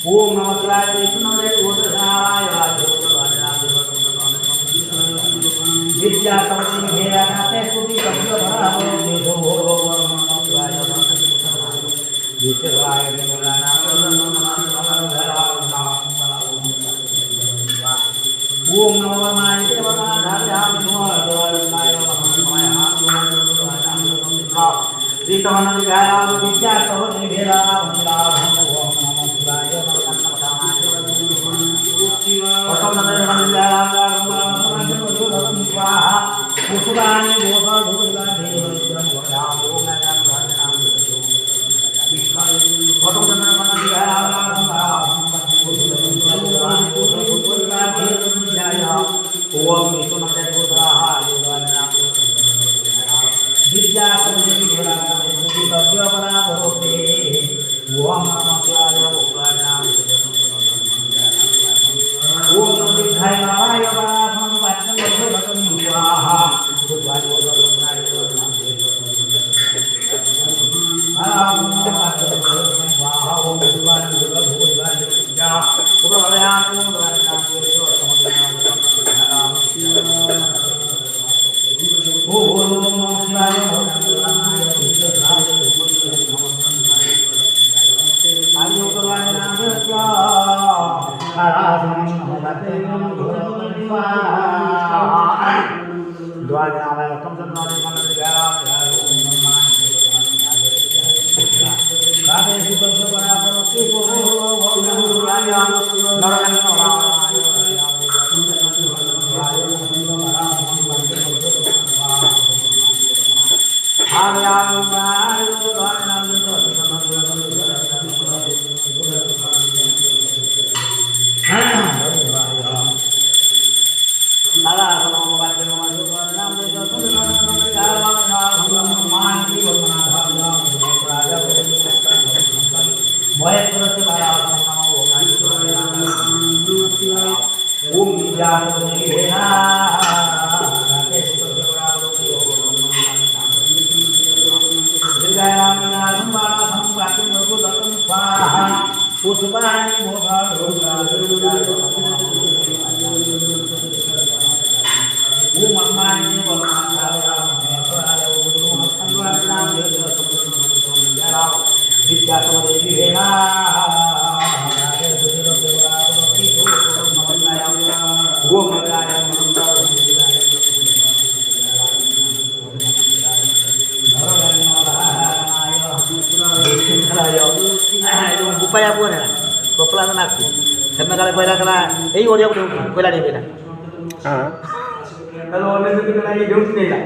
ओम नमः शिवाय विष्णुवे गोत्रशाय विद्या समति घेरा नाते सुति कब्ज भरा हो देहो नमः शिवाय विश्वाय निमलाना ओम नमः वरमाय देवनाधार्याम नमः श्रीतमन विद्यायाम विद्या समति घेरा ओम विद्याय नाराय पराधम वाच्यं भगवतं स्वाहा बुद्धाय वदनाय नाम स्वाहा ओम विद्वाय भगवद्वाय विद्या पुरवयाम वरदान ओम नमः शिवाय आदि उतरवाय नाम क्या upaya apa ni? Berpelan aku. Karena kalau payah kena, orang dia payah ni payah. Kalau orang tu kena ini jauh ni lah.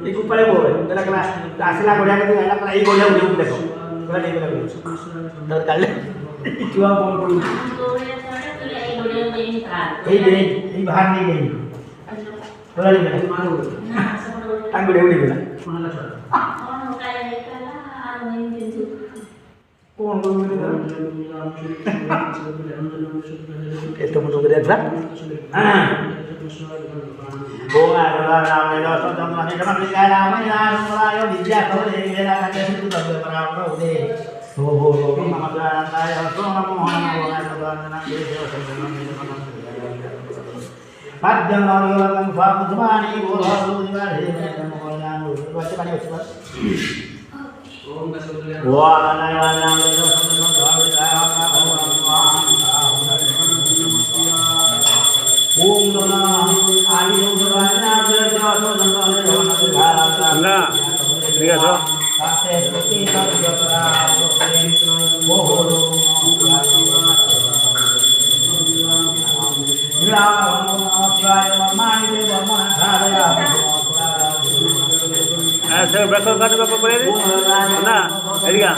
Ini upaya apa? Kalau kena asal aku dia kena kena ini orang dia jauh ni. Payah ni payah. Terkali. Cuma pun. Ini bahan ni. Payah ni payah. Tangguh dia ni payah. Itu mudah dia tak? Bunga adalah nama itu. Contohnya dalam lisan ramai yang mulai dijak oleh orang yang itu tak berapa udah. Oh, mama berada saya semua mohon mohon berada di Padang orang faham semua ni bolah lu di mana ni mohon baca banyak baca. Wah, naya itu Saya berapa kali berapa boleh ni? Mana? Eliga.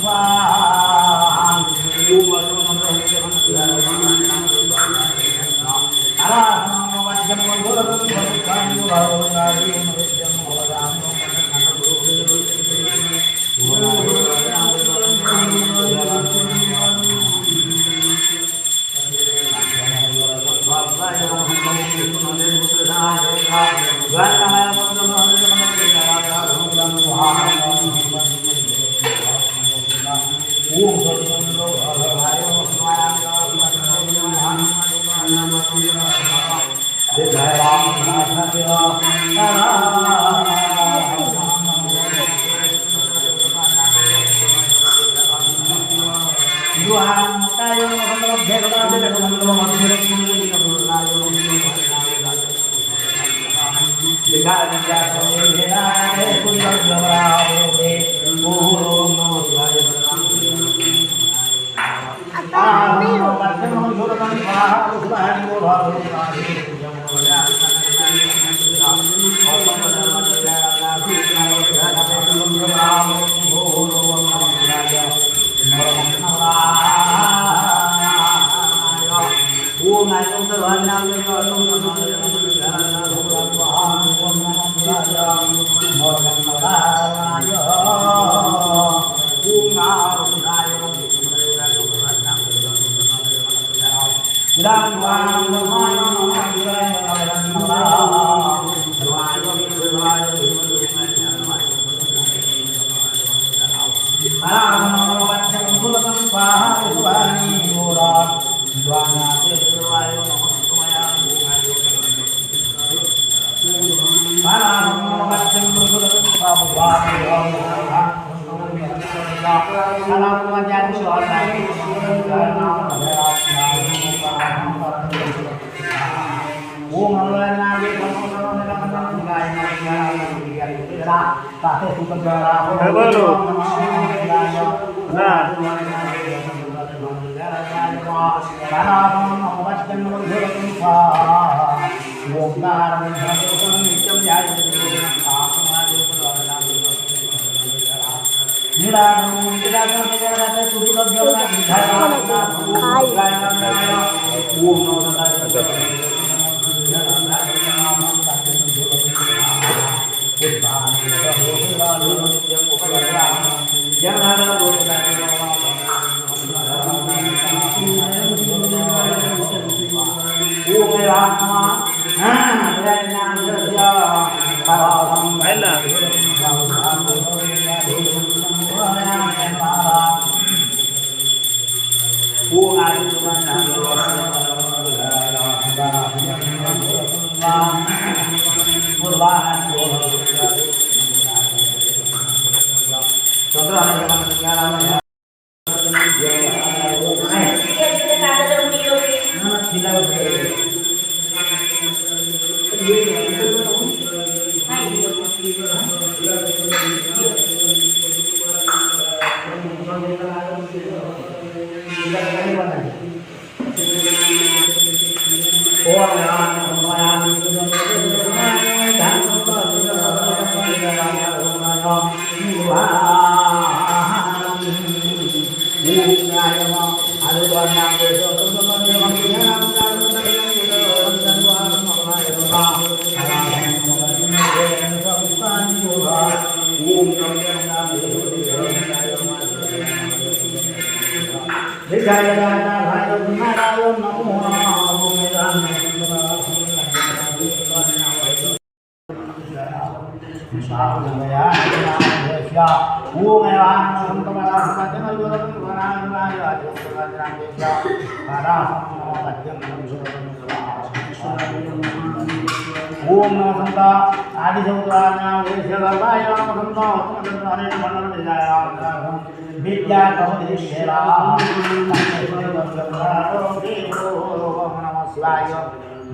Para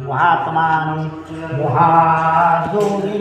महात्मानं महाजोगिन्मये